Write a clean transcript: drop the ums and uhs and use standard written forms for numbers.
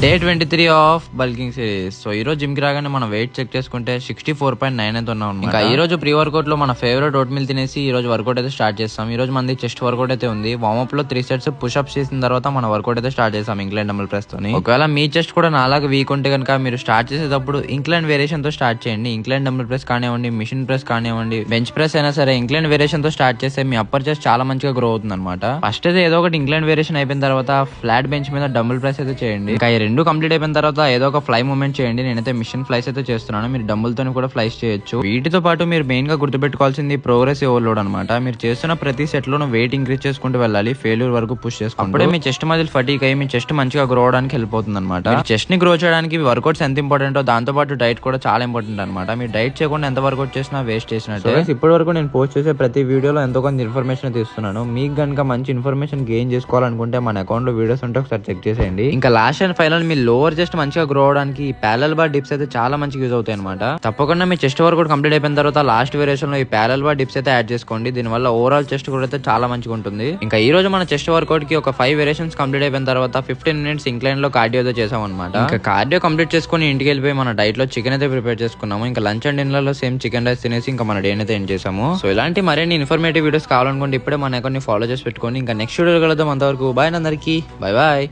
Day 23 of bulking series. So ఈ రోజు gym కి రాగానే మనం వెయిట్ చెక్ చేసుకుంటే 64.9 అయితే ఉన్నాం. ఇంకా ఈ రోజు ప్రీ వర్కౌట్ లో మన ఫేవరెట్ ఓట్ మిల్ తినేసి ఈ రోజు వర్కౌట్ అయితే స్టార్ట్ చేస్తాం. ఈ రోజు మనది చెస్ట్ వర్కౌట్ అయితే ఉంది. వార్మప్ లో 3 సెట్స్ పుషప్స్ చేసిన తర్వాత మన వర్కౌట్ అయితే స్టార్ట్ చేస్తాం ఇంక్లైన్ డంబుల్ ప్రెస్ తోని. ఒకవేళ మీ చెస్ట్ కూడా నాలాగా వీక్ ఉంటే కనుక మీరు స్టార్ట్ చేసేటప్పుడు ఇంక్లైన్ వేరియేషన్ తో స్టార్ట్ చేయండి. ఇంక్లైన్ డంబుల్ ప్రెస్ కానివ్వండి, మిషన్ ప్రెస్ కానివ్వండి, బెంచ్ ప్రెస్ అయినా సరే ఇంక్లైన్ వేరియేషన్ తో స్టార్ట్ చేస్తే మీ అప్పర్ చెస్ట్ చాలా మంచిగా గ్రో అవుతుంది అనమాట. ఫస్ట్ అయితే ఏదో ఒకటి ఇంక్లైన్ వేరియేషన్ అయిపోయిన తర్వాత ఫ్లాట్ బెంచ్ మీద డంబుల్ ప్రెస్ అయితే చేయండి. ఇంకా ఈ రెండు కంప్లీట్ అయిపోయిన తర్వాత ఏదో ఒక ఫ్లై మూవ్మెంట్ చేయండి. నేనైతే మిషన్ ఫ్లైస్ అయితే చేస్తున్నాను. మీరు డంబుల్ తోని కూడా ఫ్లైస్ చేయొచ్చు. వీటితో పాటు మీరు మెయిన్ గా గుర్తుపెట్టుకోవాల్సింది ప్రోగ్రెసివ్ ఓవర్లోడ్ అనమాట. మీరు చేస్తున్న ప్రతి సెట్ లోనూ వెయిట్ ఇంక్రీజ్ చేసుకుంటూ వెళ్ళాలి. ఫెయిల్యూర్ వరకు పుష్ చేసుకుంటూ. అప్పుడే మీ చెస్ట్ మజిల్ ఫటీక్ అయ్యి మీ చెస్ట్ మంచిగా గ్రో అవడానికి హెల్ప్ అవుతుంది అనమాట. చెస్ట్ ని గ్రో చేయడానికి వర్కౌట్స్ ఎంత ఇంపార్టెంటో దాంతో పాటు డైట్ కూడా చాలా ఇంపార్టెంట్ అనమాట. మీరు డైట్ చేయకుండా ఎంత వర్కౌట్ చేసినా వేస్ట్ చేసినట్టు. ఇప్పటి వరకు నేను పోస్ట్ చేసే ప్రతి వీడియోలో ఎంతో కొంత ఇన్ఫర్మేషన్ తీస్తున్నాను. మీకు కనుక మంచి ఇన్ఫర్మేషన్ గెయిన్ చేసుకోవాలనుకుంటే మన అకౌంట్ లో వీడియోస్ ఉంటే ఒకసారి చెక్ చేసేయండి. ఇంకా last and final me lower chest మంచిగా గ్రో అవడానికి ప్యారల్ బార్ డిప్స్ అయితే చాలా మంచిగా యూజ్ అవుతాయి అనమాట. తప్పకుండా మీ చెస్ట్ వర్కౌట్ కంప్లీట్ అయిపోయిన తర్వాత లాస్ట్ వేరియేషన్ లో ఈ ప్యారల్ బార్ డిప్స్ అయితే యాడ్ చేసుకోండి. దీనివల్ల ఓవరాల్ చెస్ట్ కూడా అయితే చాలా మంచిగా ఉంటుంది. ఇంకా ఈ రోజు మన చెస్ట్ వర్కౌట్ కి ఒక 5 వేరియేషన్స్ కంప్లీట్ అయిపోయిన తర్వాత 15 మినిట్స్ ఇంక్లైన్ లో కార్డియో అయితే చేసాం అనమాట. ఇంకా కార్డియో కంప్లీట్ చేసుకుని ఇంటికి వెళ్ళిపోయి మన డైట్ లో చికెన్ అయితే ప్రిపేర్ చేసుకున్నాము. ఇంకా లంచ్ అండ్ డిన్నర్ లో సేమ్ చికెన్ రైస్ తినేసి ఇంకా మన డే అయితే ఎండ్ చేసాము. సో ఇలాంటి మరిన్ని ఇన్ఫర్మేటివ్ వీడియోస్ కావాలనుకుంటే ఇప్పుడే మన అకౌంట్ ని ఫాలో చేసి పెట్టుకోండి. ఇంకా నెక్స్ట్ వీడియో కలుద్దాం. అంతవరకు బాయ్ అందరికి. Bye bye.